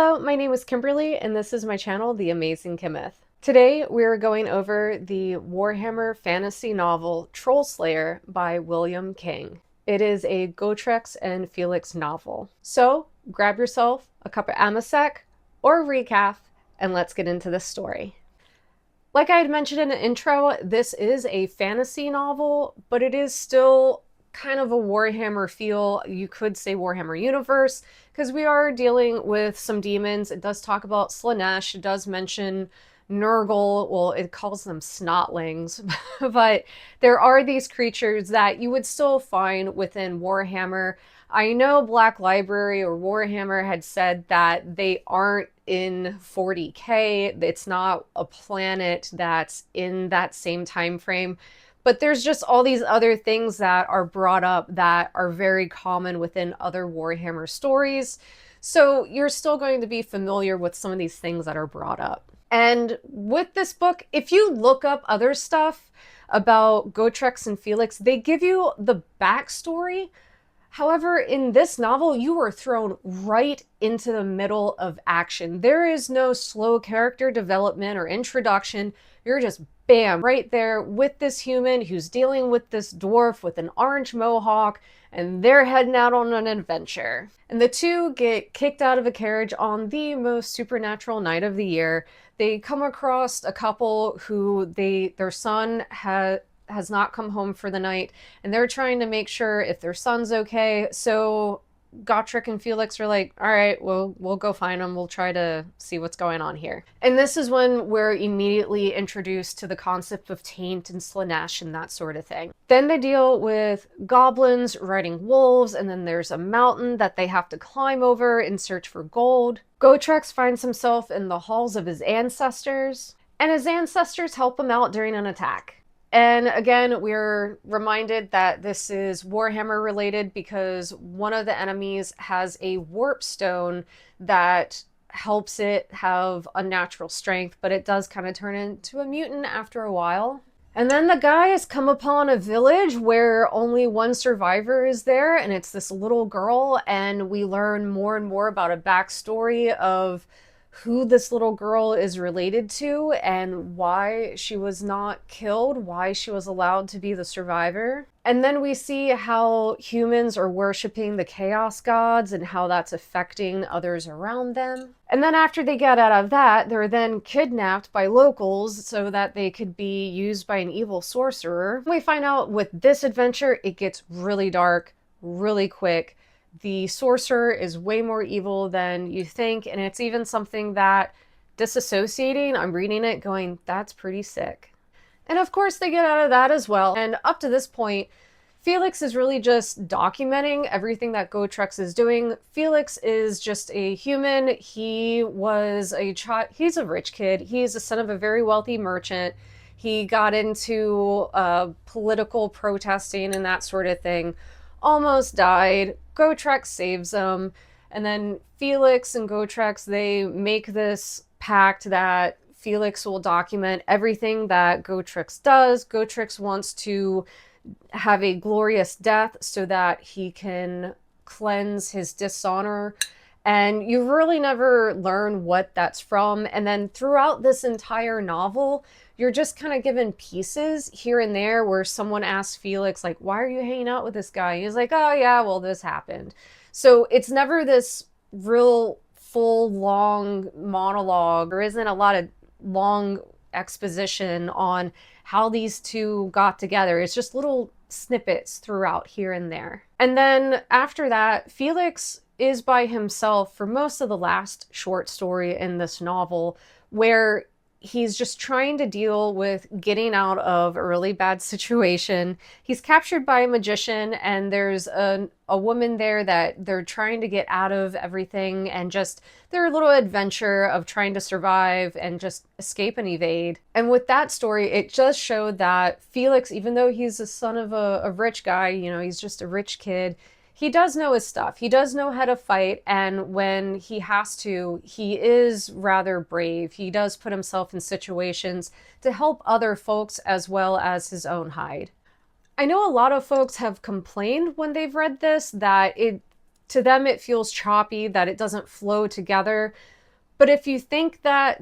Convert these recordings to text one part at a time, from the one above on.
Hello, my name is Kimberly, and this is my channel, The Amazing Kimeth. Today, we're going over the Warhammer fantasy novel Trollslayer by William King. It is a Gotrek and Felix novel. So, grab yourself a cup of Amasec or recaf, and let's get into this story. Like I had mentioned in the intro, this is a fantasy novel, but it is still kind of a Warhammer feel. You could say Warhammer universe, because we are dealing with some demons. It does talk about Slaanesh. It does mention Nurgle. Well, it calls them snotlings, but there are these creatures that you would still find within Warhammer. I know Black Library or Warhammer had said that they aren't in 40K. It's not a planet that's in that same time frame. But there's just all these other things that are brought up that are very common within other Warhammer stories. So you're still going to be familiar with some of these things that are brought up. And with this book, if you look up other stuff about Gotrek and Felix, they give you the backstory. However, in this novel, you were thrown right into the middle of action. There is no slow character development or introduction. You're just bam, right there with this human who's dealing with this dwarf with an orange mohawk, and they're heading out on an adventure. And the two get kicked out of a carriage on the most supernatural night of the year. They come across a couple who their son has not come home for the night, and they're trying to make sure if their son's okay. So Gotrek and Felix are like, all right, we'll go find him. We'll try to see what's going on here. And this is when we're immediately introduced to the concept of taint and Slaanesh and that sort of thing. Then they deal with goblins riding wolves, and then there's a mountain that they have to climb over in search for gold. Gotrek finds himself in the halls of his ancestors, and his ancestors help him out during an attack. And again, we're reminded that this is Warhammer related because one of the enemies has a warp stone that helps it have unnatural strength, but it does kind of turn into a mutant after a while. And then the guys come upon a village where only one survivor is there, and it's this little girl, and we learn more and more about a backstory of who this little girl is related to and why she was not killed, why she was allowed to be the survivor. And then we see how humans are worshiping the chaos gods and how that's affecting others around them. And then after they get out of that, they're then kidnapped by locals so that they could be used by an evil sorcerer. We find out with this adventure, it gets really dark, really quick. The sorcerer is way more evil than you think, and it's even something that, disassociating, I'm reading it going, that's pretty sick. And of course they get out of that as well, and up to this point, Felix is really just documenting everything that Gotrek is doing. Felix is just a human. He was a child. He's a rich kid. He's the son of a very wealthy merchant. He got into political protesting and that sort of thing. Almost died. Gotrek saves him, and then Felix and Gotrek, they make this pact that Felix will document everything that Gotrek does. Gotrek wants to have a glorious death so that he can cleanse his dishonor, and you really never learn what that's from. And then throughout this entire novel, you're just kind of given pieces here and there where someone asks Felix, like, why are you hanging out with this guy? And he's like, oh yeah, well, this happened. So it's never this real full long monologue. There isn't a lot of long exposition on how these two got together. It's just little snippets throughout here and there. And then after that, Felix is by himself for most of the last short story in this novel, where he's just trying to deal with getting out of a really bad situation. He's captured by a magician, and there's a woman there that they're trying to get out of everything, and just their little adventure of trying to survive and just escape and evade. And with that story, it just showed that Felix, even though he's the son of a rich guy, you know, he's just a rich kid, he does know his stuff. He does know how to fight, and when he has to, he is rather brave. He does put himself in situations to help other folks as well as his own hide. I know a lot of folks have complained when they've read this that it to them it feels choppy, that it doesn't flow together. But if you think that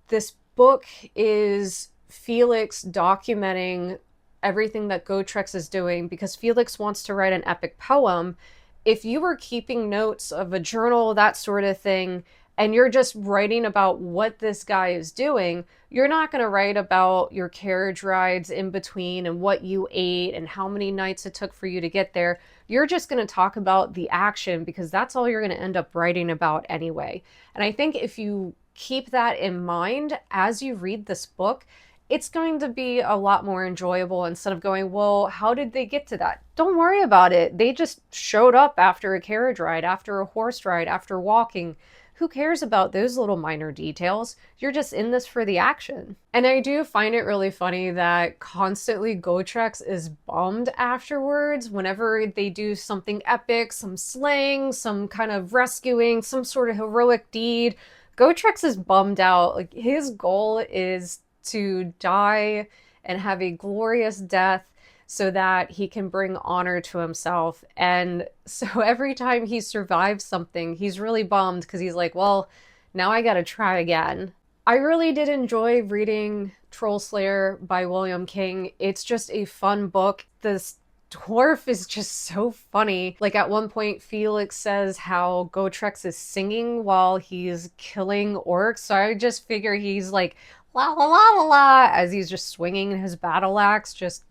this book is Felix documenting everything that Gotrek is doing because Felix wants to write an epic poem, if you were keeping notes of a journal, that sort of thing, and you're just writing about what this guy is doing, you're not going to write about your carriage rides in between and what you ate and how many nights it took for you to get there. You're just going to talk about the action because that's all you're going to end up writing about anyway. And I think if you keep that in mind as you read this book, it's going to be a lot more enjoyable instead of going, well, how did they get to that? Don't worry about it. They just showed up after a carriage ride, after a horse ride, after walking. Who cares about those little minor details? You're just in this for the action. And I do find it really funny that constantly Gotrek is bummed afterwards whenever they do something epic, some slaying, some kind of rescuing, some sort of heroic deed. Gotrek is bummed out. Like, his goal is to die and have a glorious death so that he can bring honor to himself. And so every time he survives something, he's really bummed because he's like, well, now I gotta try again. I really did enjoy reading Trollslayer by William King. It's just a fun book. This dwarf is just so funny. Like, at one point, Felix says how Gotrek is singing while he's killing orcs. So I just figure he's like, la la la la la, as he's just swinging his battle axe, just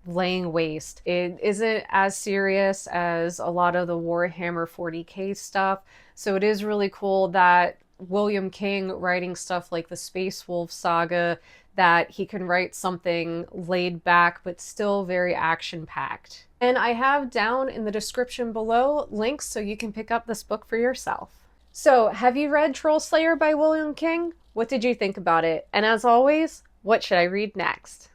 laying waste. It isn't as serious as a lot of the Warhammer 40k stuff, so it is really cool that William King, writing stuff like the Space Wolf saga, that he can write something laid back but still very action-packed. And I have down in the description below links so you can pick up this book for yourself. So, have you read Trollslayer by William King? What did you think about it? And as always, what should I read next?